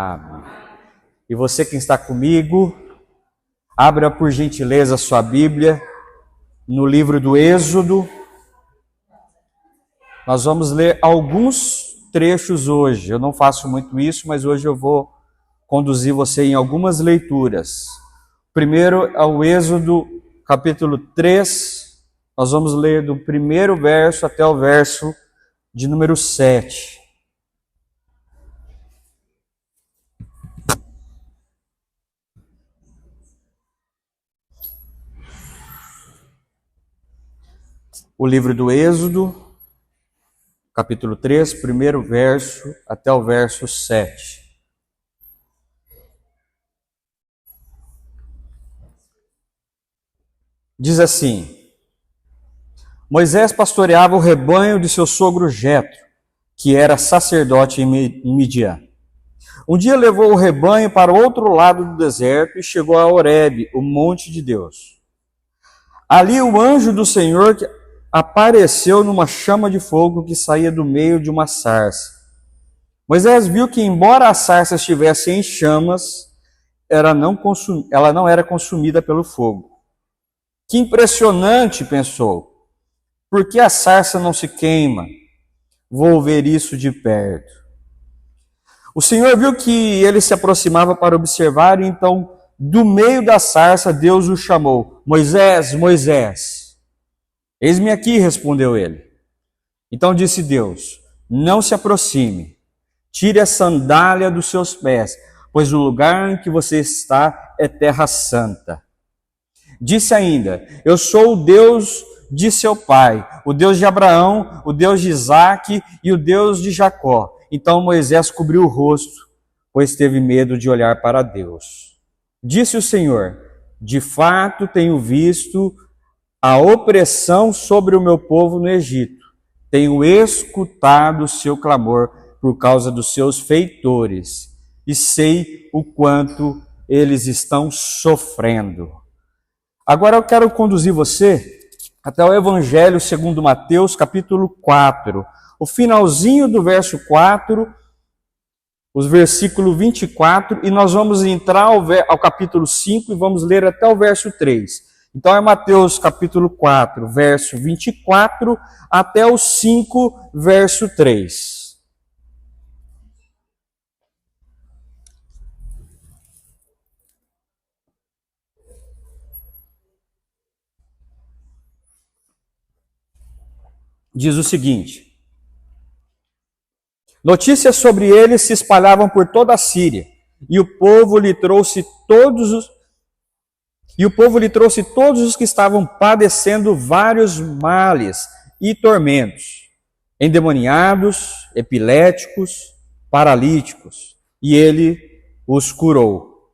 Amém. E você que está comigo, abra por gentileza sua Bíblia no livro do Êxodo. Nós vamos ler alguns trechos hoje. Eu não faço muito isso, mas hoje eu vou conduzir você em algumas leituras. Primeiro é o Êxodo, capítulo 3. Nós vamos ler do primeiro verso até o verso de número 7. O livro do Êxodo, capítulo 3, primeiro verso até o verso 7. Diz assim: Moisés pastoreava o rebanho de seu sogro Jetro, que era sacerdote em Midian. Um dia levou o rebanho para o outro lado do deserto e chegou a Horebe, o monte de Deus. Ali o anjo do Senhor apareceu numa chama de fogo que saía do meio de uma sarça. Moisés viu que, embora a sarça estivesse em chamas, ela não era consumida pelo fogo. Que impressionante, pensou. Por que a sarça não se queima? Vou ver isso de perto. O Senhor viu que ele se aproximava para observar, e então, do meio da sarça, Deus o chamou. Moisés, Moisés. Eis-me aqui, respondeu ele. Então disse Deus, não se aproxime, tire a sandália dos seus pés, pois o lugar em que você está é terra santa. Disse ainda, eu sou o Deus de seu pai, o Deus de Abraão, o Deus de Isaque e o Deus de Jacó. Então Moisés cobriu o rosto, pois teve medo de olhar para Deus. Disse o Senhor, de fato tenho visto a opressão sobre o meu povo no Egito. Tenho escutado o seu clamor por causa dos seus feitores e sei o quanto eles estão sofrendo. Agora eu quero conduzir você até o Evangelho segundo Mateus, capítulo 4. O finalzinho do verso 4, os versículos 24, e nós vamos entrar ao capítulo 5 e vamos ler até o verso 3. Então é Mateus capítulo 4, verso 24, até o 5, verso 3. Diz o seguinte: notícias sobre ele se espalhavam por toda a Síria, e o povo lhe trouxe todos os que estavam padecendo vários males e tormentos, endemoniados, epiléticos, paralíticos, e ele os curou.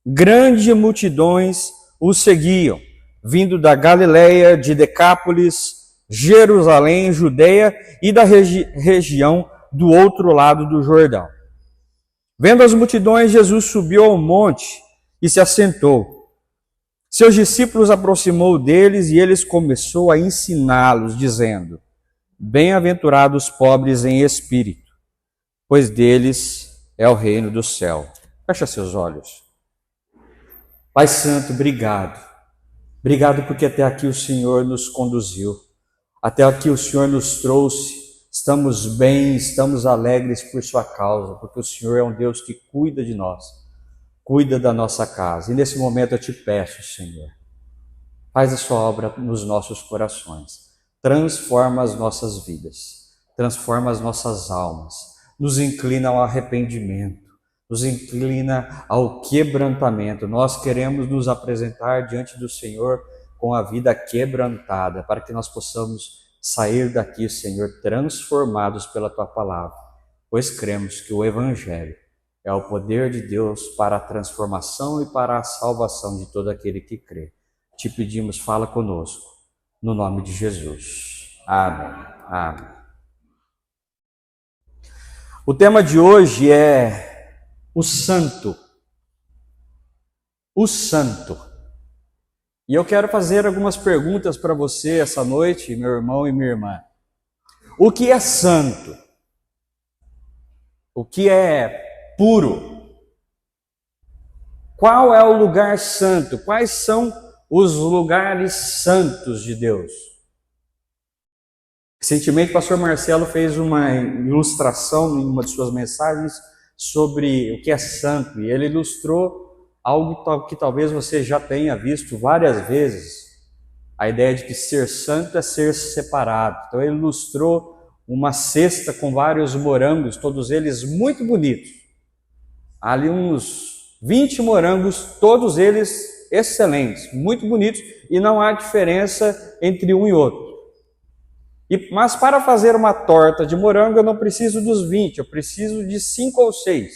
Grandes multidões os seguiam, vindo da Galileia, de Decápolis, Jerusalém, Judeia e da região do outro lado do Jordão. Vendo as multidões, Jesus subiu ao monte e se assentou. Seus discípulos aproximou deles e eles começou a ensiná-los, dizendo, bem-aventurados os pobres em espírito, pois deles é o reino do céu. Fecha seus olhos. Pai Santo, obrigado. Obrigado porque até aqui o Senhor nos conduziu. Até aqui o Senhor nos trouxe. Estamos bem, estamos alegres por sua causa, porque o Senhor é um Deus que cuida de nós. Cuida da nossa casa. E nesse momento eu te peço, Senhor, faz a sua obra nos nossos corações. Transforma as nossas vidas. Transforma as nossas almas. Nos inclina ao arrependimento. Nos inclina ao quebrantamento. Nós queremos nos apresentar diante do Senhor com a vida quebrantada, para que nós possamos sair daqui, Senhor, transformados pela Tua palavra. Pois cremos que o Evangelho é o poder de Deus para a transformação e para a salvação de todo aquele que crê. Te pedimos, fala conosco, no nome de Jesus. Amém. Amém. O tema de hoje é o santo. O santo. E eu quero fazer algumas perguntas para você essa noite, meu irmão e minha irmã. O que é santo? O que é puro? Qual é o lugar santo? Quais são os lugares santos de Deus? Recentemente, o pastor Marcelo fez uma ilustração em uma de suas mensagens sobre o que é santo, e ele ilustrou algo que talvez você já tenha visto várias vezes, a ideia de que ser santo é ser separado. Então ele ilustrou uma cesta com vários morangos, todos eles muito bonitos. Há ali uns 20 morangos, todos eles excelentes, muito bonitos, e não há diferença entre um e outro. Mas para fazer uma torta de morango eu não preciso dos 20, eu preciso de 5 ou 6.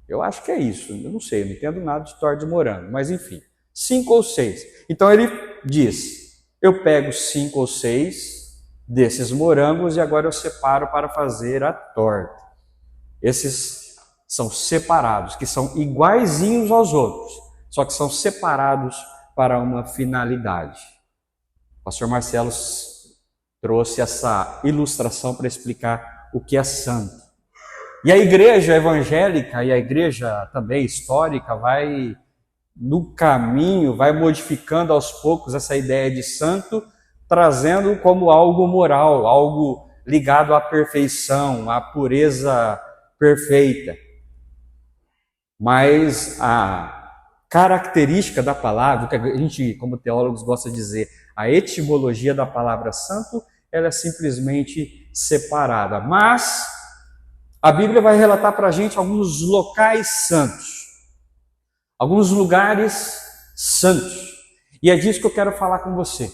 Eu acho que é isso, eu não sei, eu não entendo nada de torta de morango, mas enfim, 5 ou 6. Então ele diz, eu pego 5 ou 6 desses morangos e agora eu separo para fazer a torta. Esses são separados, que são iguaizinhos aos outros, só que são separados para uma finalidade. O pastor Marcelo trouxe essa ilustração para explicar o que é santo. E a igreja evangélica e a igreja também histórica vai no caminho, vai modificando aos poucos essa ideia de santo, trazendo como algo moral, algo ligado à perfeição, à pureza perfeita. Mas a característica da palavra, que a gente, como teólogos, gosta de dizer, a etimologia da palavra santo, ela é simplesmente separada. Mas a Bíblia vai relatar para a gente alguns locais santos, alguns lugares santos. E é disso que eu quero falar com você.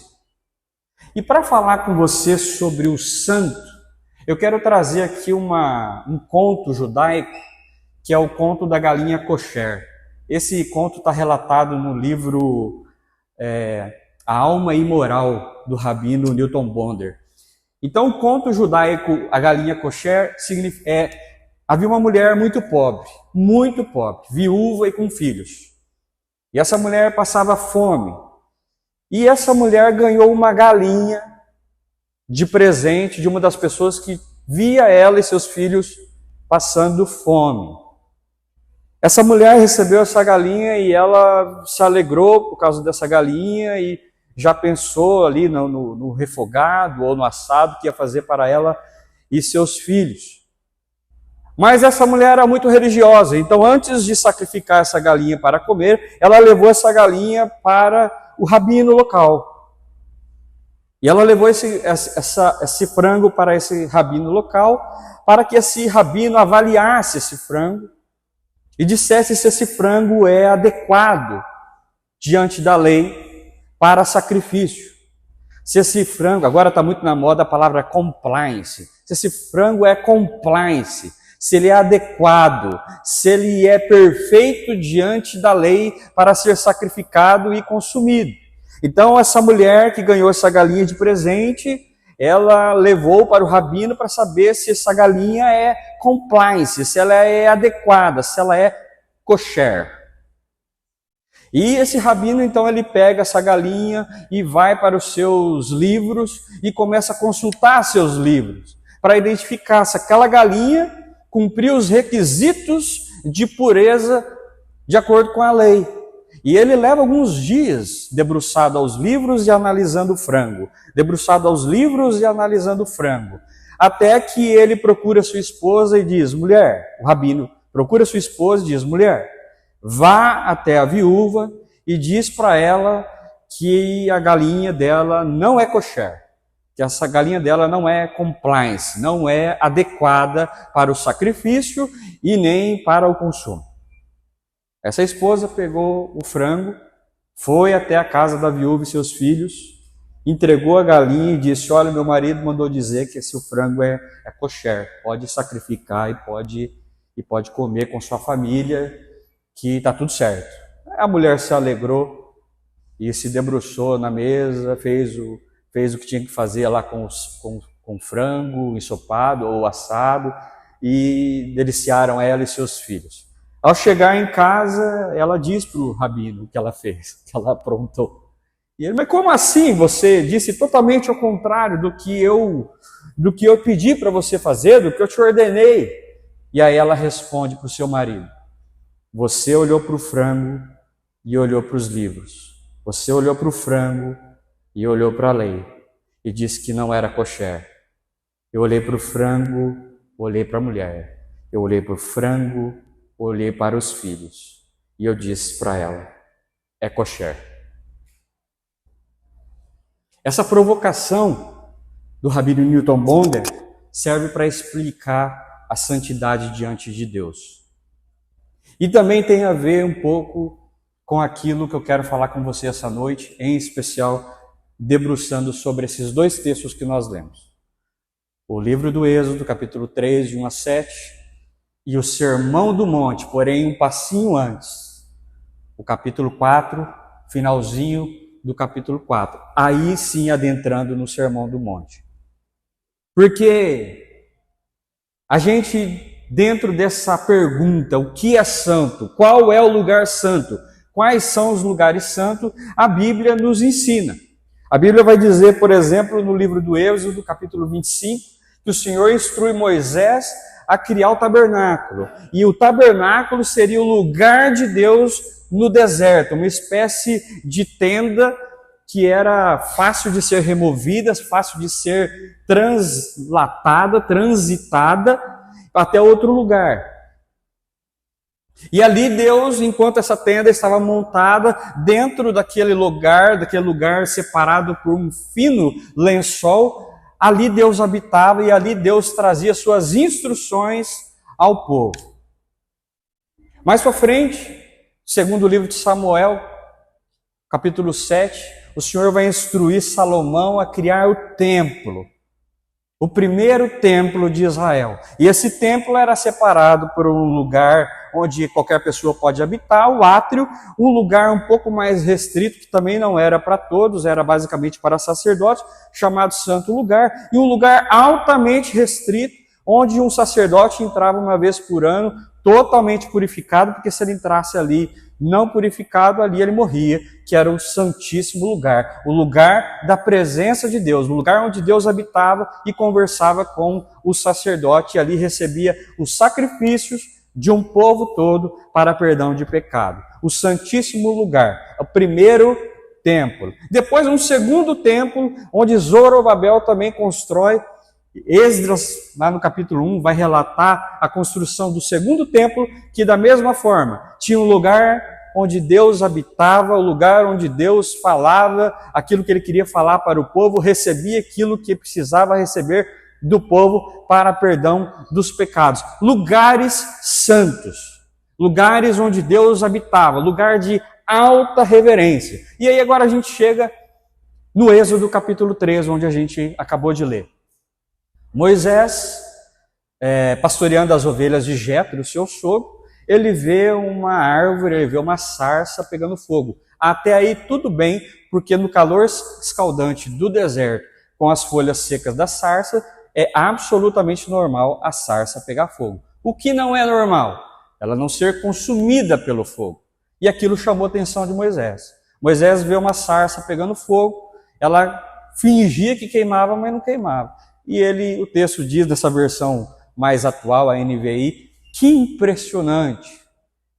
E para falar com você sobre o santo, eu quero trazer aqui um conto judaico, que é o conto da galinha kosher. Esse conto está relatado no livro A Alma Imoral, do rabino Newton Bonder. Então, o conto judaico, a galinha kosher, havia uma mulher muito pobre, viúva e com filhos. E essa mulher passava fome. E essa mulher ganhou uma galinha de presente de uma das pessoas que via ela e seus filhos passando fome. Essa mulher recebeu essa galinha e ela se alegrou por causa dessa galinha e já pensou ali no refogado ou no assado que ia fazer para ela e seus filhos. Mas essa mulher era muito religiosa, então antes de sacrificar essa galinha para comer, ela levou essa galinha para o rabino local. E ela levou esse frango para esse rabino local, para que esse rabino avaliasse esse frango e dissesse se esse frango é adequado diante da lei para sacrifício. Se esse frango, agora está muito na moda a palavra compliance, se esse frango é compliance, se ele é adequado, se ele é perfeito diante da lei para ser sacrificado e consumido. Então essa mulher que ganhou essa galinha de presente, ela levou para o rabino para saber se essa galinha é compliance, se ela é adequada, se ela é kosher. E esse rabino, então, ele pega essa galinha e vai para os seus livros e começa a consultar seus livros para identificar se aquela galinha cumpria os requisitos de pureza de acordo com a lei. E ele leva alguns dias debruçado aos livros e analisando o frango, até que ele procura sua esposa e diz, mulher, o rabino procura sua esposa e diz, mulher, vá até a viúva e diz para ela que a galinha dela não é kosher, que essa galinha dela não é compliance, não é adequada para o sacrifício e nem para o consumo. Essa esposa pegou o frango, foi até a casa da viúva e seus filhos, entregou a galinha e disse, olha, meu marido mandou dizer que esse frango é kosher, pode sacrificar e pode comer com sua família, que está tudo certo. A mulher se alegrou e se debruçou na mesa, fez o que tinha que fazer lá com frango ensopado ou assado e deliciaram ela e seus filhos. Ao chegar em casa, ela diz para o rabino o que ela fez, que ela aprontou. E ele, mas como assim? Você disse totalmente ao contrário do que eu pedi para você fazer, do que eu te ordenei. E aí ela responde para o seu marido, Você olhou para o frango e olhou para os livros. Você olhou para o frango e olhou para a lei e disse que não era kosher. Eu olhei para o frango, olhei para a mulher. Eu olhei para o frango, olhei para os filhos. E eu disse para ela, é kosher. Essa provocação do Rabino Newton Bonder serve para explicar a santidade diante de Deus. E também tem a ver um pouco com aquilo que eu quero falar com você essa noite, em especial debruçando sobre esses dois textos que nós lemos. O livro do Êxodo, capítulo 3, de 1 a 7, e o Sermão do Monte, porém um passinho antes, o capítulo 4, finalzinho do capítulo 4. Aí sim adentrando no Sermão do Monte. Porque a gente, dentro dessa pergunta, o que é santo? Qual é o lugar santo? Quais são os lugares santos? A Bíblia nos ensina. A Bíblia vai dizer, por exemplo, no livro do Êxodo, capítulo 25, que o Senhor instrui Moisés a criar o tabernáculo. E o tabernáculo seria o lugar de Deus no deserto, uma espécie de tenda que era fácil de ser removida, fácil de ser transitada até outro lugar. E ali Deus, enquanto essa tenda estava montada dentro daquele lugar separado por um fino lençol, ali Deus habitava e ali Deus trazia suas instruções ao povo. Mais para frente, segundo o livro de Samuel, capítulo 7, o Senhor vai instruir Salomão a criar o templo, o primeiro templo de Israel. E esse templo era separado por um lugar onde qualquer pessoa pode habitar, o átrio, um lugar um pouco mais restrito, que também não era para todos, era basicamente para sacerdotes, chamado Santo Lugar, e um lugar altamente restrito, onde um sacerdote entrava uma vez por ano, totalmente purificado, porque se ele entrasse ali não purificado, ali ele morria, que era o Santíssimo Lugar, o lugar da presença de Deus, o lugar onde Deus habitava e conversava com o sacerdote, e ali recebia os sacrifícios de um povo todo para perdão de pecado. O Santíssimo Lugar, o primeiro templo. Depois um segundo templo, onde Zorobabel também constrói. Esdras, lá no capítulo 1, vai relatar a construção do segundo templo, que da mesma forma tinha um lugar onde Deus habitava, o lugar onde Deus falava aquilo que ele queria falar para o povo, recebia aquilo que precisava receber do povo para perdão dos pecados. Lugares santos, lugares onde Deus habitava, lugar de alta reverência. E aí agora a gente chega no Êxodo capítulo 3, onde a gente acabou de ler. Moisés, pastoreando as ovelhas de Jetro, o seu sogro, ele vê uma árvore, ele vê uma sarça pegando fogo. Até aí tudo bem, porque no calor escaldante do deserto, com as folhas secas da sarça, é absolutamente normal a sarça pegar fogo. O que não é normal? Ela não ser consumida pelo fogo. E aquilo chamou a atenção de Moisés. Moisés vê uma sarça pegando fogo, ela fingia que queimava, mas não queimava. E o texto diz, nessa versão mais atual, a NVI, que impressionante,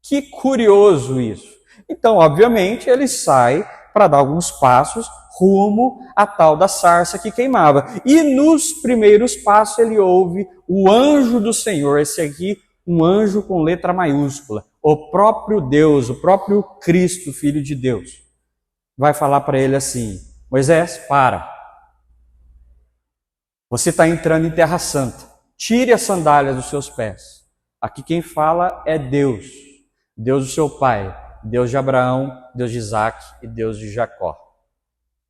que curioso isso. Então, obviamente, ele sai para dar alguns passos rumo à tal da sarça que queimava. E nos primeiros passos ele ouve o anjo do Senhor, esse aqui, um anjo com letra maiúscula, o próprio Deus, o próprio Cristo, Filho de Deus, vai falar para ele assim: Moisés, para. Você está entrando em terra santa. Tire as sandálias dos seus pés. Aqui quem fala é Deus. Deus do seu pai. Deus de Abraão, Deus de Isaac e Deus de Jacó.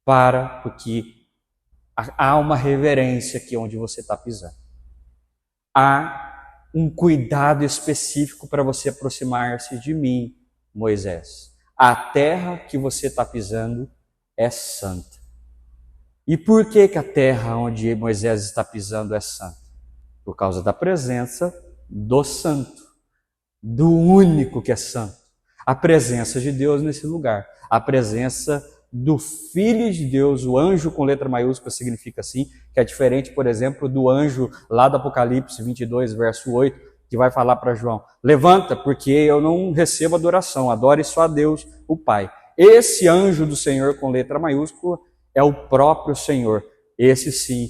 Para, porque há uma reverência aqui onde você está pisando. Há um cuidado específico para você aproximar-se de mim, Moisés. A terra que você está pisando é santa. E por que a terra onde Moisés está pisando é santa? Por causa da presença do santo, do único que é santo. A presença de Deus nesse lugar. A presença do Filho de Deus, o anjo com letra maiúscula significa assim, que é diferente, por exemplo, do anjo lá do Apocalipse 22, verso 8, que vai falar para João: levanta, porque eu não recebo adoração, adore só a Deus, o Pai. Esse anjo do Senhor com letra maiúscula é o próprio Senhor. Esse sim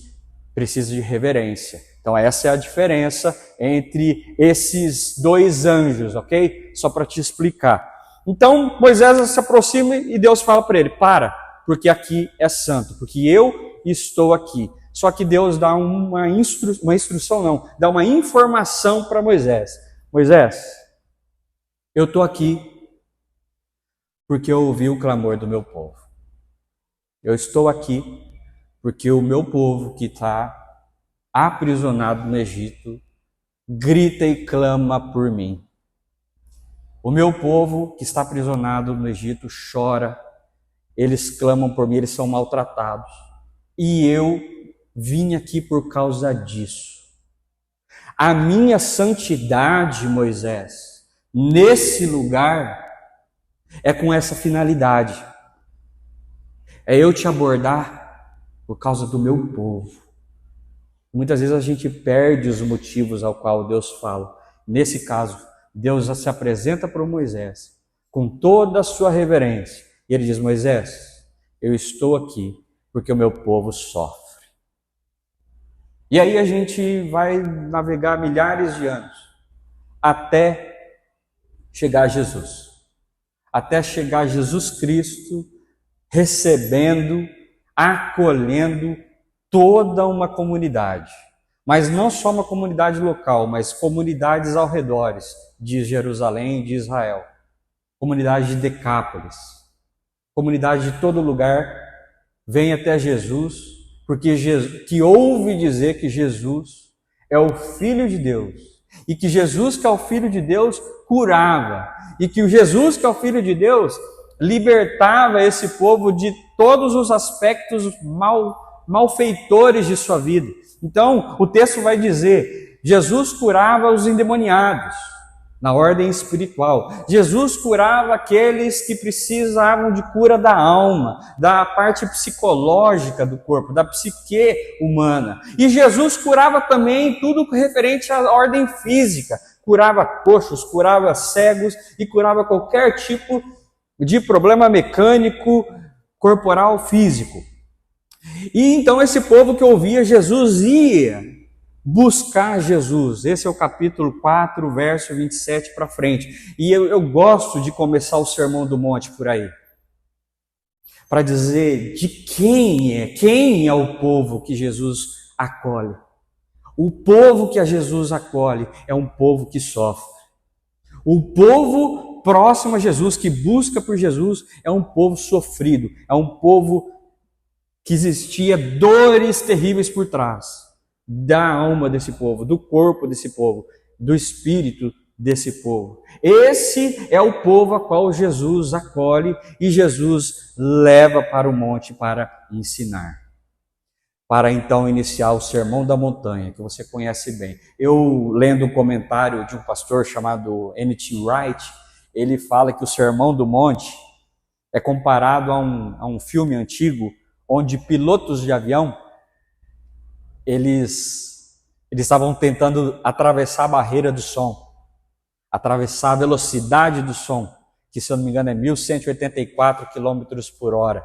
precisa de reverência. Então essa é a diferença entre esses dois anjos, ok? Só para te explicar. Então Moisés se aproxima e Deus fala para ele: para, porque aqui é santo, porque eu estou aqui. Só que Deus dá uma instrução, não, dá uma informação para Moisés. Moisés, eu estou aqui porque eu ouvi o clamor do meu povo. Eu estou aqui porque o meu povo que está aprisionado no Egito grita e clama por mim. O meu povo que está aprisionado no Egito chora, eles clamam por mim, eles são maltratados. E eu vim aqui por causa disso. A minha santidade, Moisés, nesse lugar, é com essa finalidade. É eu te abordar por causa do meu povo. Muitas vezes a gente perde os motivos ao qual Deus fala. Nesse caso, Deus se apresenta para Moisés com toda a sua reverência. E ele diz: Moisés, eu estou aqui porque o meu povo sofre. E aí a gente vai navegar milhares de anos até chegar a Jesus. Até chegar a Jesus Cristo recebendo, acolhendo toda uma comunidade. Mas não só uma comunidade local, mas comunidades ao redor de Jerusalém e de Israel. Comunidade de Decápolis. Comunidade de todo lugar vem até Jesus, porque que ouve dizer que Jesus é o Filho de Deus, e que Jesus, que é o Filho de Deus, curava, e que o Jesus, que é o Filho de Deus, libertava esse povo de todos os aspectos malfeitores de sua vida. Então, o texto vai dizer: Jesus curava os endemoniados, na ordem espiritual. Jesus curava aqueles que precisavam de cura da alma, da parte psicológica do corpo, da psique humana. E Jesus curava também tudo referente à ordem física. Curava coxos, curava cegos e curava qualquer tipo de problema mecânico, corporal, físico. E então esse povo que ouvia Jesus ia buscar Jesus. Esse é o capítulo 4, verso 27 para frente. E eu gosto de começar o Sermão do Monte por aí, para dizer de quem é o povo que Jesus acolhe. O povo que a Jesus acolhe é um povo que sofre. O povo próximo a Jesus, que busca por Jesus, é um povo sofrido, é um povo que existia dores terríveis por trás da alma desse povo, do corpo desse povo, do espírito desse povo. Esse é o povo a qual Jesus acolhe e Jesus leva para o monte para ensinar. Para então iniciar o Sermão da Montanha, que você conhece bem. Eu, lendo um comentário de um pastor chamado N.T. Wright, ele fala que o Sermão do Monte é comparado a um filme antigo, onde pilotos de avião, eles estavam tentando atravessar a barreira do som, atravessar a velocidade do som, que se eu não me engano é 1.184 km por hora.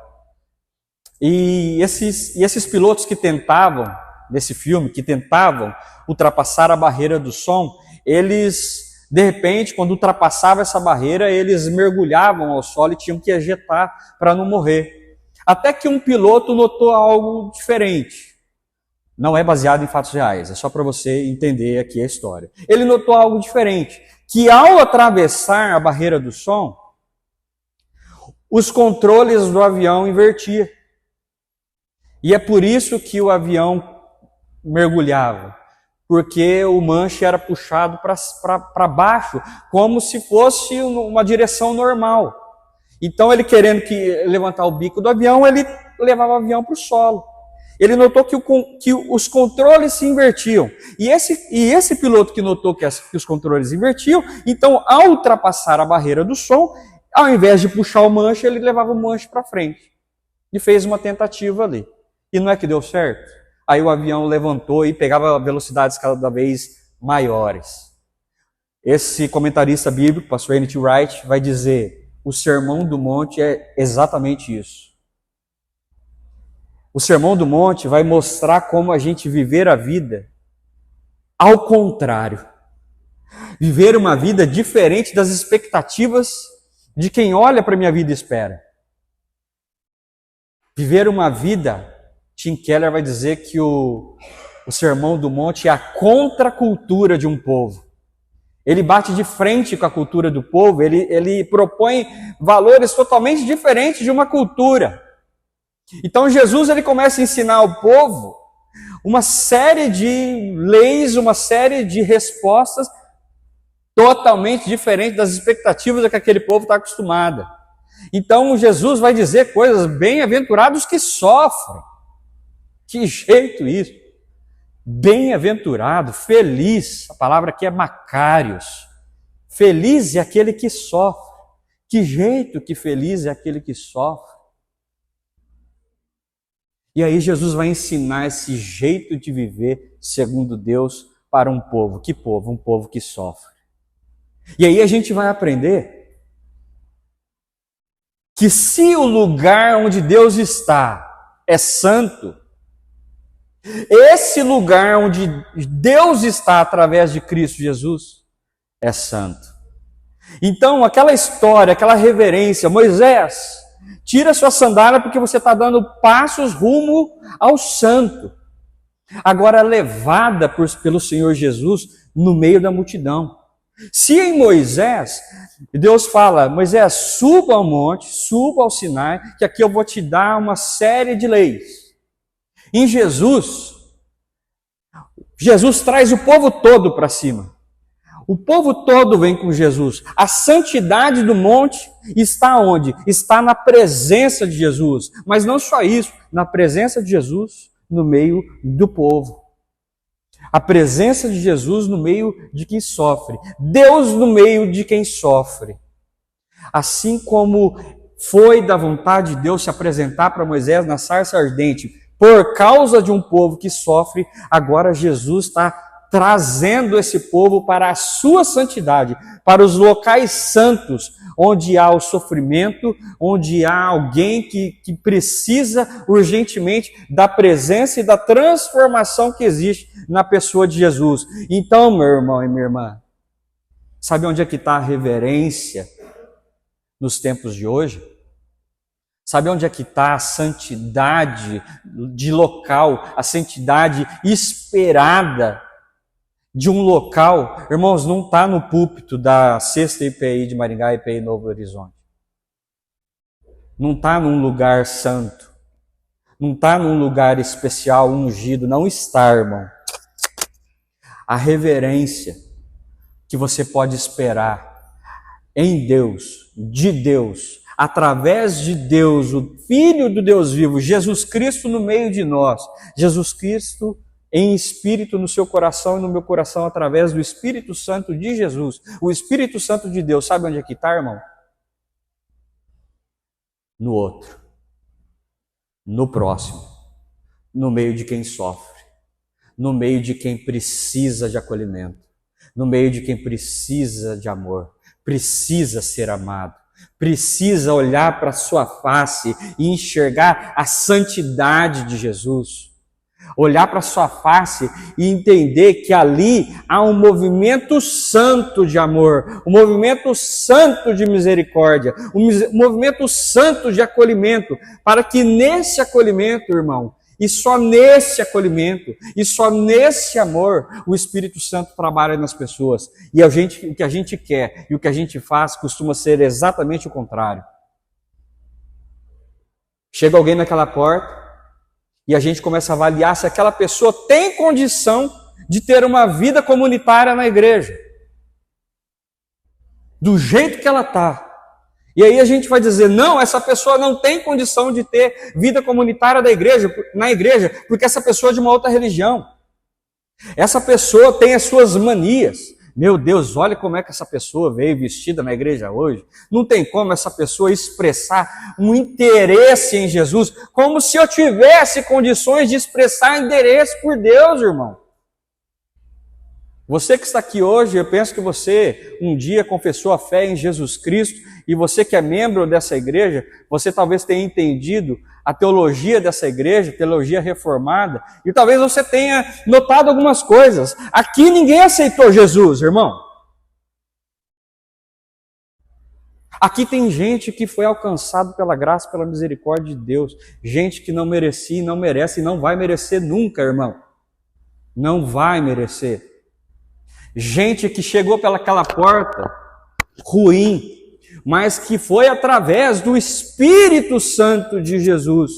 E esses pilotos que tentavam, nesse filme, que tentavam ultrapassar a barreira do som, eles, de repente, quando ultrapassavam essa barreira, eles mergulhavam ao solo e tinham que ejetar para não morrer. Até que um piloto notou algo diferente. Não é baseado em fatos reais, é só para você entender aqui a história. Ele notou algo diferente, que ao atravessar a barreira do som, os controles do avião invertiam. E é por isso que o avião mergulhava, porque o manche era puxado para baixo, como se fosse uma direção normal. Então ele querendo levantar o bico do avião, ele levava o avião para o solo. Ele notou que os controles se invertiam. E esse piloto que notou que os controles invertiam, então ao ultrapassar a barreira do som, ao invés de puxar o manche, ele levava o manche para frente. E fez uma tentativa ali. E não é que deu certo? Aí o avião levantou e pegava velocidades cada vez maiores. Esse comentarista bíblico, pastor N.T. Wright, vai dizer: o Sermão do Monte é exatamente isso. O Sermão do Monte vai mostrar como a gente viver a vida ao contrário. Viver uma vida diferente das expectativas de quem olha para a minha vida e espera. Viver uma vida, Tim Keller vai dizer que o Sermão do Monte é a contracultura de um povo. Ele bate de frente com a cultura do povo, ele propõe valores totalmente diferentes de uma cultura. Então Jesus ele começa a ensinar ao povo uma série de leis, uma série de respostas totalmente diferentes das expectativas a que aquele povo está acostumado. Então Jesus vai dizer coisas: bem-aventurados que sofrem. Que jeito isso? Bem-aventurado, feliz, a palavra aqui é macários. Feliz é aquele que sofre. Que jeito que feliz é aquele que sofre. E aí Jesus vai ensinar esse jeito de viver segundo Deus para um povo. Que povo? Um povo que sofre. E aí a gente vai aprender que se o lugar onde Deus está é santo, esse lugar onde Deus está através de Cristo Jesus é santo. Então aquela história, aquela reverência: Moisés, tira sua sandália porque você está dando passos rumo ao santo. Agora levada pelo Senhor Jesus no meio da multidão. Se em Moisés, Deus fala: Moisés, suba ao monte, suba ao Sinai, que aqui eu vou te dar uma série de leis. Em Jesus traz o povo todo para cima. O povo todo vem com Jesus. A santidade do monte está onde? Está na presença de Jesus. Mas não só isso, na presença de Jesus no meio do povo. A presença de Jesus no meio de quem sofre. Deus no meio de quem sofre. Assim como foi da vontade de Deus se apresentar para Moisés na sarça ardente, por causa de um povo que sofre, agora Jesus está trazendo esse povo para a sua santidade, para os locais santos, onde há o sofrimento, onde há alguém que precisa urgentemente da presença e da transformação que existe na pessoa de Jesus. Então, meu irmão e minha irmã, sabe onde é que está a reverência nos tempos de hoje? Sabe onde é que está a santidade de local, a santidade esperada de um local? Irmãos, não está no púlpito da 6ª IPI de Maringá e IPI Novo Horizonte. Não está num lugar santo. Não está num lugar especial, ungido. Não está, irmão. A reverência que você pode esperar em Deus, de Deus, através de Deus, o Filho do Deus vivo, Jesus Cristo no meio de nós, Jesus Cristo em espírito no seu coração e no meu coração, através do Espírito Santo de Jesus, o Espírito Santo de Deus. Sabe onde é que está, irmão? No outro, no próximo, no meio de quem sofre, no meio de quem precisa de acolhimento, no meio de quem precisa de amor, precisa ser amado, precisa olhar para a sua face e enxergar a santidade de Jesus. Olhar para a sua face e entender que ali há um movimento santo de amor, um movimento santo de misericórdia, um movimento santo de acolhimento, para que nesse acolhimento, irmão, e só nesse acolhimento, e só nesse amor, o Espírito Santo trabalha nas pessoas. E o que a gente quer e o que a gente faz costuma ser exatamente o contrário. Chega alguém naquela porta e a gente começa a avaliar se aquela pessoa tem condição de ter uma vida comunitária na igreja. Do jeito que ela está. E aí a gente vai dizer: não, essa pessoa não tem condição de ter vida comunitária na igreja, porque essa pessoa é de uma outra religião. Essa pessoa tem as suas manias. Meu Deus, olha como é que essa pessoa veio vestida na igreja hoje. Não tem como essa pessoa expressar um interesse em Jesus, como se eu tivesse condições de expressar interesse por Deus, irmão. Você que está aqui hoje, eu penso que você um dia confessou a fé em Jesus Cristo, e você que é membro dessa igreja, você talvez tenha entendido a teologia dessa igreja, teologia reformada, e talvez você tenha notado algumas coisas. Aqui ninguém aceitou Jesus, irmão. Aqui tem gente que foi alcançado pela graça, pela misericórdia de Deus. Gente que não merecia, não merece e não vai merecer nunca, irmão. Não vai merecer. Gente que chegou pelaquela porta ruim, mas que foi através do Espírito Santo de Jesus,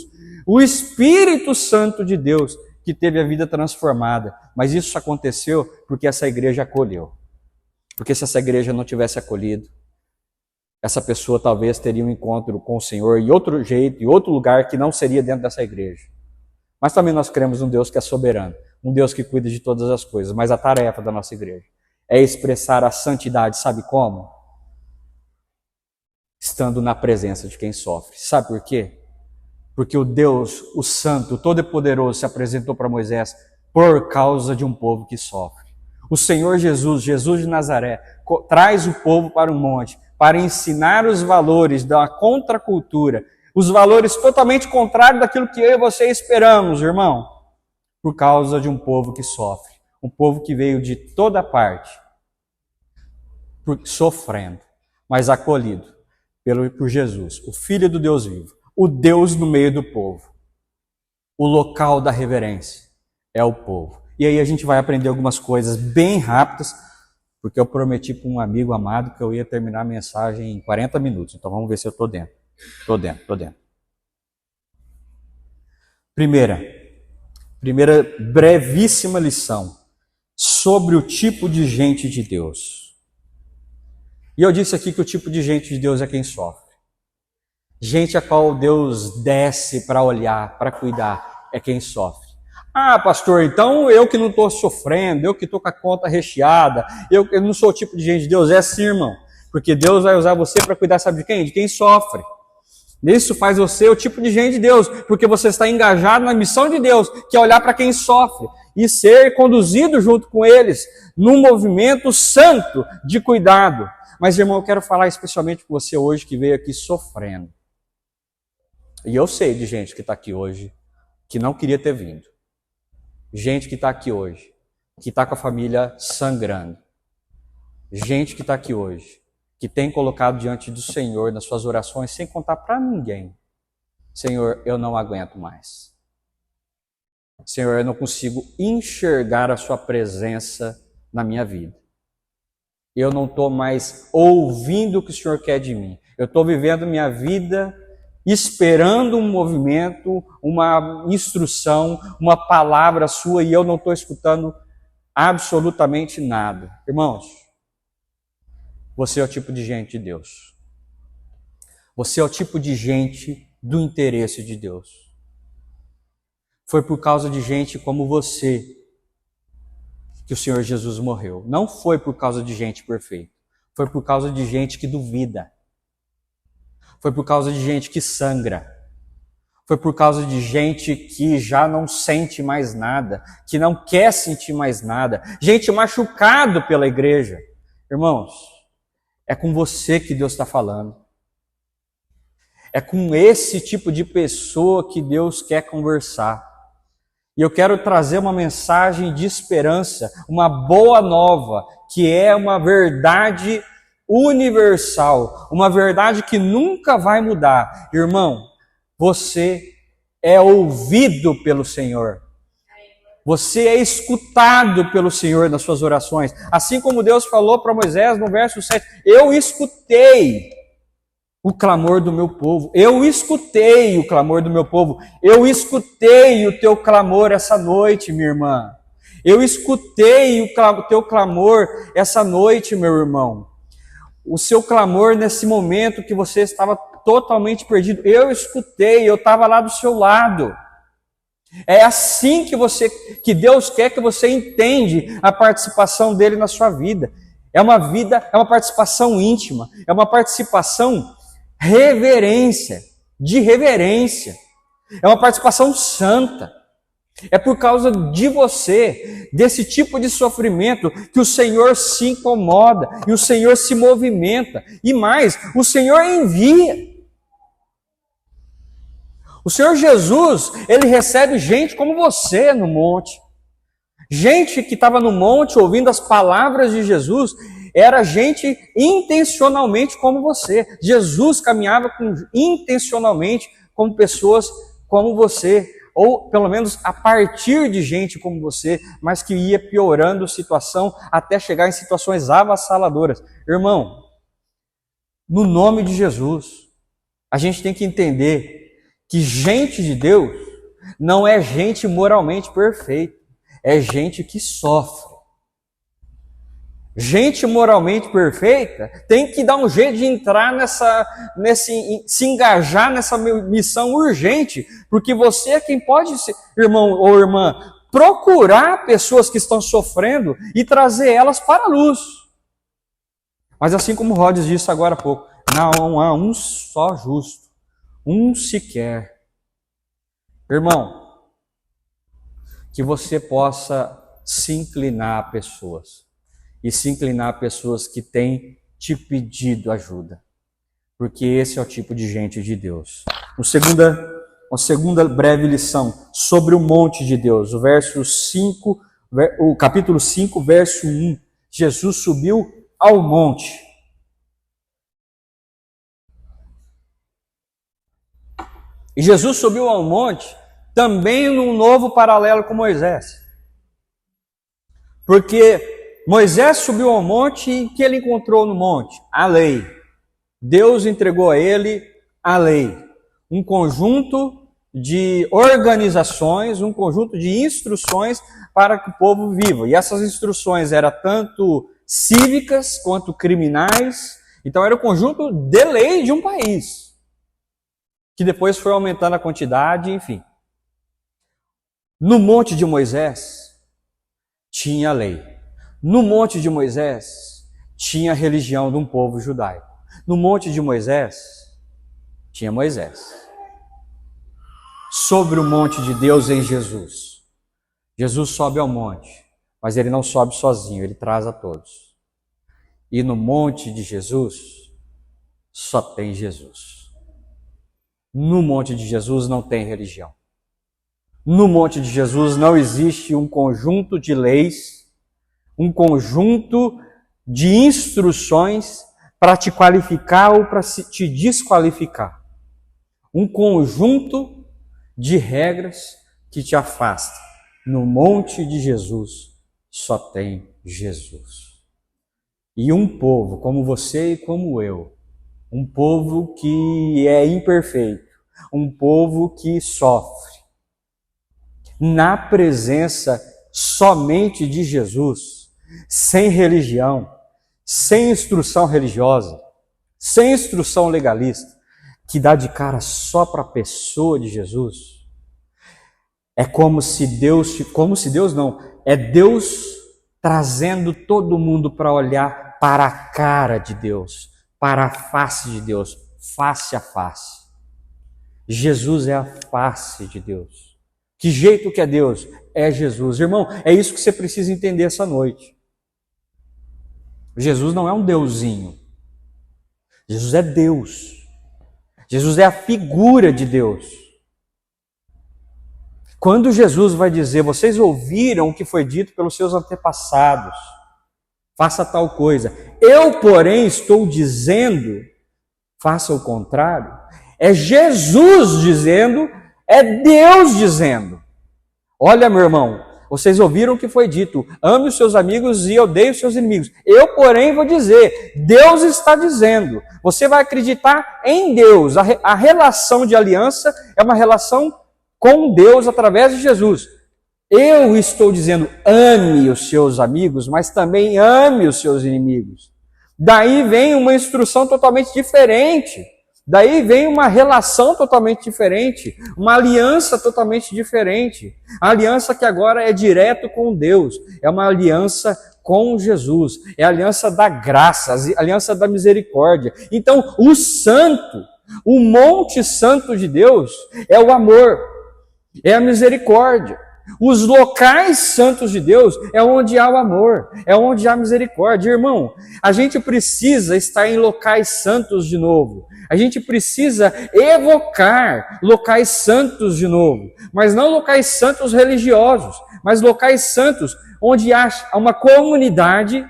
o Espírito Santo de Deus, que teve a vida transformada. Mas isso aconteceu porque essa igreja acolheu. Porque se essa igreja não tivesse acolhido, essa pessoa talvez teria um encontro com o Senhor em outro jeito, em outro lugar que não seria dentro dessa igreja. Mas também nós cremos um Deus que é soberano, um Deus que cuida de todas as coisas. Mas a tarefa da nossa igreja é expressar a santidade, sabe como? Estando na presença de quem sofre. Sabe por quê? Porque o Deus, o Santo, o Todo-Poderoso se apresentou para Moisés por causa de um povo que sofre. O Senhor Jesus, Jesus de Nazaré, traz o povo para um monte para ensinar os valores da contracultura, os valores totalmente contrários daquilo que eu e você esperamos, irmão, por causa de um povo que sofre, um povo que veio de toda parte, sofrendo, mas acolhido por Jesus, o Filho do Deus vivo, o Deus no meio do povo. O local da reverência é o povo. E aí a gente vai aprender algumas coisas bem rápidas, porque eu prometi para um amigo amado que eu ia terminar a mensagem em 40 minutos. Então vamos ver se eu estou dentro. Estou dentro. Primeira brevíssima lição sobre o tipo de gente de Deus. E eu disse aqui que o tipo de gente de Deus é quem sofre. Gente a qual Deus desce para olhar, para cuidar, é quem sofre. Ah, pastor, então eu que não estou sofrendo, eu que estou com a conta recheada, eu não sou o tipo de gente de Deus. É sim, irmão. Porque Deus vai usar você para cuidar, sabe de quem? De quem sofre. Isso faz você o tipo de gente de Deus, porque você está engajado na missão de Deus, que é olhar para quem sofre e ser conduzido junto com eles num movimento santo de cuidado. Mas, irmão, eu quero falar especialmente com você hoje que veio aqui sofrendo. E eu sei de gente que está aqui hoje que não queria ter vindo. Gente que está aqui hoje, que está com a família sangrando. Gente que está aqui hoje, que tem colocado diante do Senhor nas suas orações, sem contar para ninguém. Senhor, eu não aguento mais. Senhor, eu não consigo enxergar a sua presença na minha vida. Eu não estou mais ouvindo o que o Senhor quer de mim. Eu estou vivendo minha vida esperando um movimento, uma instrução, uma palavra sua, e eu não estou escutando absolutamente nada. Irmãos, você é o tipo de gente de Deus. Você é o tipo de gente do interesse de Deus. Foi por causa de gente como você que o Senhor Jesus morreu. Não foi por causa de gente perfeita. Foi por causa de gente que duvida. Foi por causa de gente que sangra. Foi por causa de gente que já não sente mais nada, que não quer sentir mais nada. Gente machucado pela igreja. Irmãos, é com você que Deus está falando. É com esse tipo de pessoa que Deus quer conversar. E eu quero trazer uma mensagem de esperança, uma boa nova, que é uma verdade universal, uma verdade que nunca vai mudar. Irmão, você é ouvido pelo Senhor. Você é escutado pelo Senhor nas suas orações. Assim como Deus falou para Moisés no verso 7, eu escutei o clamor do meu povo. Eu escutei o clamor do meu povo. Eu escutei o teu clamor essa noite, minha irmã. Eu escutei o teu clamor essa noite, meu irmão. O seu clamor nesse momento que você estava totalmente perdido. Eu escutei, eu estava lá do seu lado. É assim que Deus quer que você entende a participação dele na sua vida. É uma participação íntima, é uma participação de reverência. É uma participação santa. É por causa de você, desse tipo de sofrimento, que o Senhor se incomoda e o Senhor se movimenta. E mais, o Senhor envia. O Senhor Jesus, ele recebe gente como você no monte. Gente que estava no monte ouvindo as palavras de Jesus, era gente intencionalmente como você. Jesus caminhava intencionalmente com pessoas como você, ou pelo menos a partir de gente como você, mas que ia piorando a situação até chegar em situações avassaladoras. Irmão, no nome de Jesus, a gente tem que entender que gente de Deus não é gente moralmente perfeita, é gente que sofre. Gente moralmente perfeita tem que dar um jeito de entrar se engajar nessa missão urgente, porque você é quem pode, irmão ou irmã, procurar pessoas que estão sofrendo e trazer elas para a luz. Mas assim como Rhodes disse agora há pouco, não há um só justo, um sequer. Irmão, que você possa se inclinar a pessoas. E se inclinar a pessoas que têm te pedido ajuda. Porque esse é o tipo de gente de Deus. Uma segunda breve lição sobre o monte de Deus. O capítulo 5, verso 1. Jesus subiu ao monte. E Jesus subiu ao monte também num novo paralelo com Moisés. Porque Moisés subiu ao monte e o que ele encontrou no monte? A lei. Deus entregou a ele a lei. Um conjunto de organizações, um conjunto de instruções para que o povo viva. E essas instruções eram tanto cívicas quanto criminais. Então era o conjunto de lei de um país. Que depois foi aumentando a quantidade, enfim. No monte de Moisés tinha a lei. No monte de Moisés tinha a religião de um povo judaico. No monte de Moisés tinha Moisés. Sobre o monte de Deus em Jesus. Jesus sobe ao monte, mas ele não sobe sozinho, ele traz a todos. E no monte de Jesus só tem Jesus. No monte de Jesus não tem religião. No monte de Jesus não existe um conjunto de leis, um conjunto de instruções para te qualificar ou para te desqualificar. Um conjunto de regras que te afasta. No monte de Jesus só tem Jesus. E um povo como você e como eu, um povo que é imperfeito, um povo que sofre, na presença somente de Jesus, sem religião, sem instrução religiosa, sem instrução legalista, que dá de cara só para a pessoa de Jesus, é é Deus trazendo todo mundo para olhar para a cara de Deus, para a face de Deus, face a face. Jesus é a face de Deus. Que jeito que é Deus? É Jesus. Irmão, é isso que você precisa entender essa noite. Jesus não é um deusinho. Jesus é Deus. Jesus é a figura de Deus. Quando Jesus vai dizer, vocês ouviram o que foi dito pelos seus antepassados, faça tal coisa. Eu, porém, estou dizendo, faça o contrário. É Jesus dizendo, é Deus dizendo. Olha, meu irmão, vocês ouviram o que foi dito, ame os seus amigos e odeie os seus inimigos. Eu, porém, vou dizer, Deus está dizendo. Você vai acreditar em Deus. A relação de aliança é uma relação com Deus através de Jesus. Eu estou dizendo, ame os seus amigos, mas também ame os seus inimigos. Daí vem uma instrução totalmente diferente. Daí vem uma relação totalmente diferente, uma aliança totalmente diferente. A aliança que agora é direto com Deus, é uma aliança com Jesus, é a aliança da graça, a aliança da misericórdia. Então, o santo, o monte santo de Deus é o amor, é a misericórdia. Os locais santos de Deus é onde há o amor, é onde há a misericórdia. Irmão, a gente precisa estar em locais santos de novo. A gente precisa evocar locais santos de novo. Mas não locais santos religiosos, mas locais santos onde há uma comunidade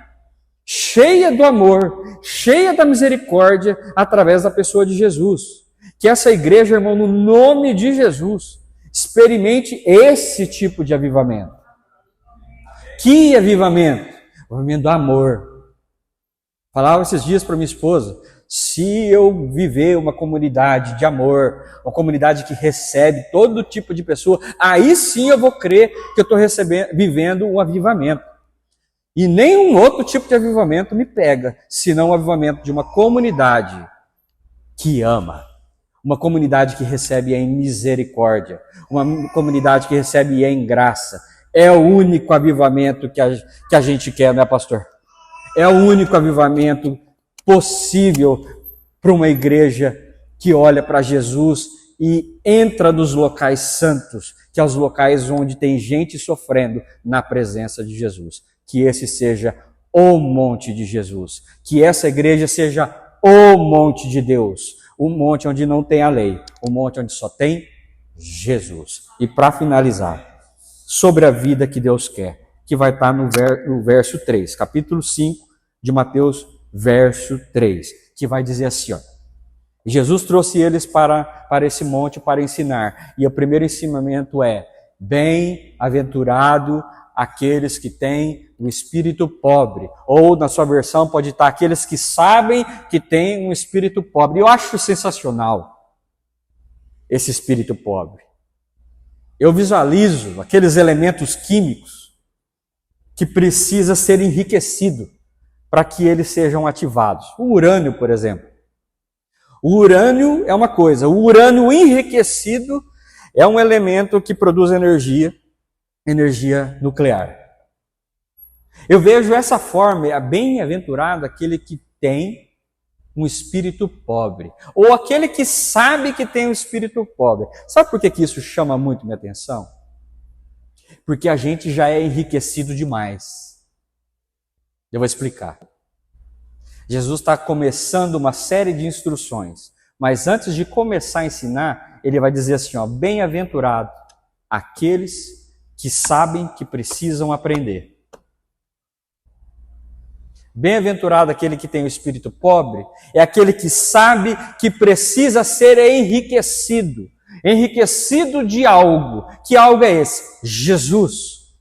cheia do amor, cheia da misericórdia, através da pessoa de Jesus. Que essa igreja, irmão, no nome de Jesus, experimente esse tipo de avivamento. Que avivamento? O avivamento do amor. Falava esses dias para minha esposa, se eu viver uma comunidade de amor, uma comunidade que recebe todo tipo de pessoa, aí sim eu vou crer que eu estou vivendo um avivamento. E nenhum outro tipo de avivamento me pega, senão o avivamento de uma comunidade que ama. Uma comunidade que recebe em misericórdia. Uma comunidade que recebe em graça. É o único avivamento que a gente quer, né, pastor? É o único avivamento possível para uma igreja que olha para Jesus e entra nos locais santos, que é os locais onde tem gente sofrendo na presença de Jesus. Que esse seja o monte de Jesus. Que essa igreja seja o monte de Deus. O monte onde não tem a lei. O monte onde só tem Jesus. E para finalizar, sobre a vida que Deus quer, que vai estar no verso 3, capítulo 5 de Mateus, verso 3, que vai dizer assim, ó. Jesus trouxe eles para esse monte para ensinar. E o primeiro ensinamento é: bem-aventurado aqueles que têm o espírito pobre. Ou, na sua versão, pode estar aqueles que sabem que têm um espírito pobre. Eu acho sensacional esse espírito pobre. Eu visualizo aqueles elementos químicos que precisa ser enriquecido para que eles sejam ativados. O urânio, por exemplo. O urânio é uma coisa. O urânio enriquecido é um elemento que produz energia nuclear. Eu vejo essa forma, é bem-aventurado aquele que tem um espírito pobre, ou aquele que sabe que tem um espírito pobre. Sabe por que isso chama muito minha atenção? Porque a gente já é enriquecido demais. Eu vou explicar. Jesus está começando uma série de instruções, mas antes de começar a ensinar, ele vai dizer assim, ó, bem-aventurado aqueles que sabem que precisam aprender. Bem-aventurado aquele que tem o espírito pobre, é aquele que sabe que precisa ser enriquecido. Enriquecido de algo. Que algo é esse? Jesus.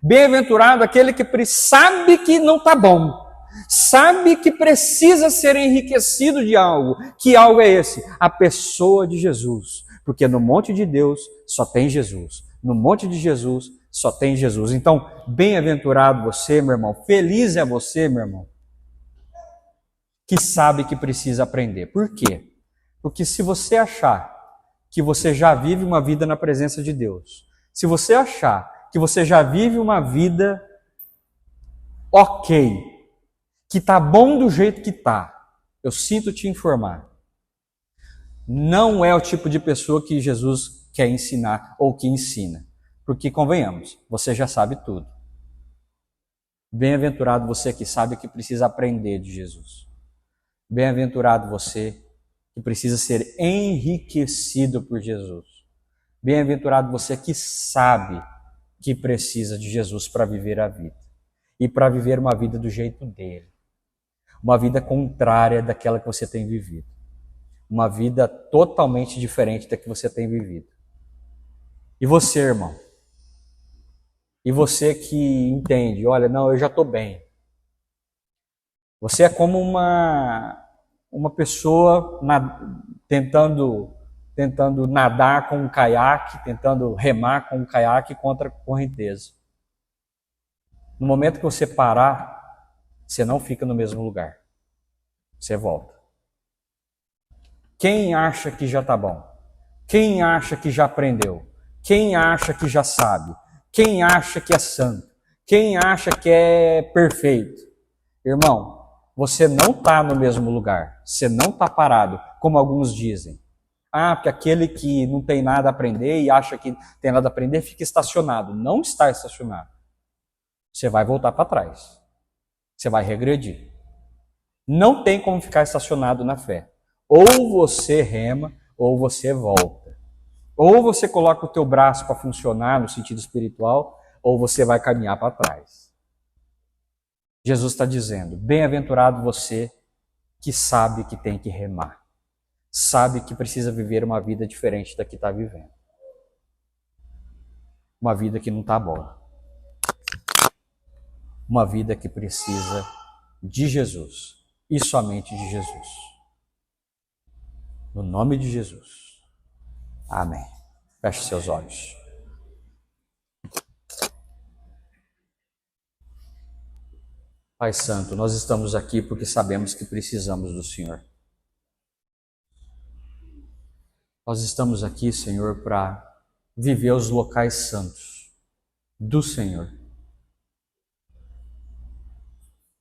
Bem-aventurado aquele que sabe que não está bom. Sabe que precisa ser enriquecido de algo. Que algo é esse? A pessoa de Jesus. Porque no monte de Deus só tem Jesus. No monte de Jesus só tem Jesus. Então, bem-aventurado você, meu irmão. Feliz é você, meu irmão, que sabe que precisa aprender. Por quê? Porque se você achar que você já vive uma vida na presença de Deus, se você achar que você já vive uma vida ok, que está bom do jeito que está, eu sinto te informar, não é o tipo de pessoa que Jesus quer ensinar ou que ensina. Porque, convenhamos, você já sabe tudo. Bem-aventurado você que sabe que precisa aprender de Jesus. Bem-aventurado você que precisa ser enriquecido por Jesus. Bem-aventurado você que sabe que precisa de Jesus para viver a vida. E para viver uma vida do jeito dele. Uma vida contrária daquela que você tem vivido. Uma vida totalmente diferente da que você tem vivido. E você, irmão? E você que entende, olha, não, eu já estou bem. Você é como uma pessoa tentando nadar com um caiaque, tentando remar com um caiaque contra a correnteza. No momento que você parar, você não fica no mesmo lugar. Você volta. Quem acha que já está bom? Quem acha que já aprendeu? Quem acha que já sabe? Quem acha que é santo? Quem acha que é perfeito? Irmão, você não está no mesmo lugar. Você não está parado, como alguns dizem. Porque aquele que não tem nada a aprender e acha que tem nada a aprender fica estacionado. Não está estacionado. Você vai voltar para trás. Você vai regredir. Não tem como ficar estacionado na fé. Ou você rema, ou você volta. Ou você coloca o teu braço para funcionar no sentido espiritual, ou você vai caminhar para trás. Jesus está dizendo, bem-aventurado você que sabe que tem que remar. Sabe que precisa viver uma vida diferente da que está vivendo. Uma vida que não está boa. Uma vida que precisa de Jesus. E somente de Jesus. No nome de Jesus. Amém. Feche seus olhos. Pai Santo, nós estamos aqui porque sabemos que precisamos do Senhor. Nós estamos aqui, Senhor, para viver os locais santos do Senhor.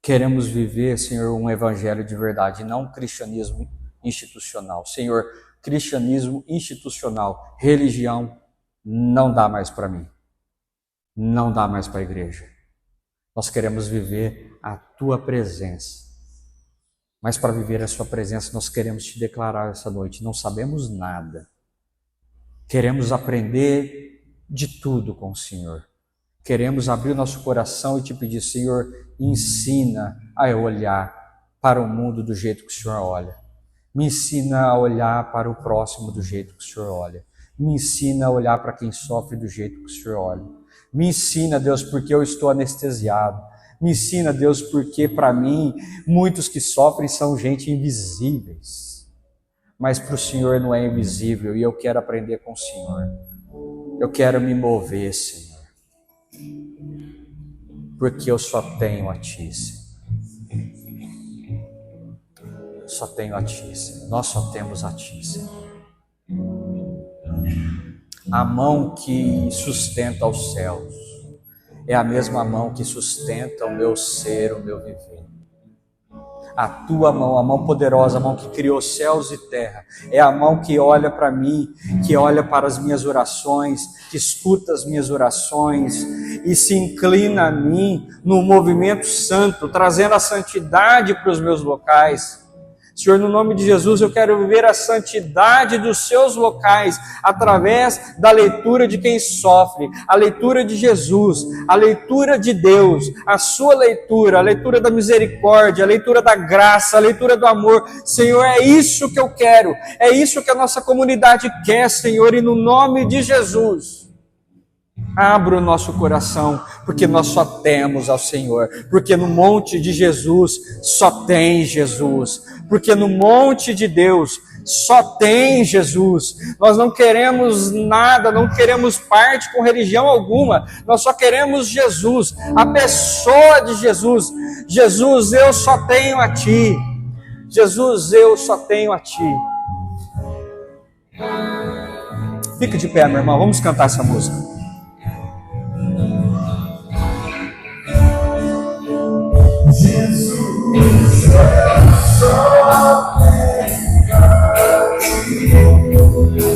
Queremos viver, Senhor, um evangelho de verdade, não um cristianismo institucional. Senhor, cristianismo institucional, religião, não dá mais para mim. Não dá mais para a igreja. Nós queremos viver a Tua presença. Mas para viver a Sua presença, nós queremos Te declarar essa noite. Não sabemos nada. Queremos aprender de tudo com o Senhor. Queremos abrir o nosso coração e Te pedir, Senhor, ensina a eu olhar para o mundo do jeito que o Senhor olha. Me ensina a olhar para o próximo do jeito que o Senhor olha. Me ensina a olhar para quem sofre do jeito que o Senhor olha. Me ensina, Deus, porque eu estou anestesiado. Me ensina, Deus, porque para mim, muitos que sofrem são gente invisíveis. Mas para o Senhor não é invisível e eu quero aprender com o Senhor. Eu quero me mover, Senhor. Porque eu só tenho a Ti, Senhor. Só tenho a Ti, Senhor. Nós só temos a Ti, Senhor. A mão que sustenta os céus é a mesma mão que sustenta o meu ser, o meu viver. A Tua mão, a mão poderosa, a mão que criou céus e terra, é a mão que olha para mim, que olha para as minhas orações, que escuta as minhas orações e se inclina a mim no movimento santo, trazendo a santidade para os meus locais. Senhor, no nome de Jesus, eu quero viver a santidade dos seus locais, através da leitura de quem sofre, a leitura de Jesus, a leitura de Deus, a sua leitura, a leitura da misericórdia, a leitura da graça, a leitura do amor. Senhor, é isso que eu quero, é isso que a nossa comunidade quer, Senhor, e no nome de Jesus, abra o nosso coração, porque nós só temos ao Senhor, porque no monte de Jesus só tem Jesus, porque no monte de Deus só tem Jesus. Nós não queremos nada, não queremos parte com religião alguma, nós só queremos Jesus, a pessoa de Jesus. Jesus, eu só tenho a Ti. Jesus, eu só tenho a Ti. Fica de pé, meu irmão, vamos cantar essa música. Jesus, eu só tenho a Ti.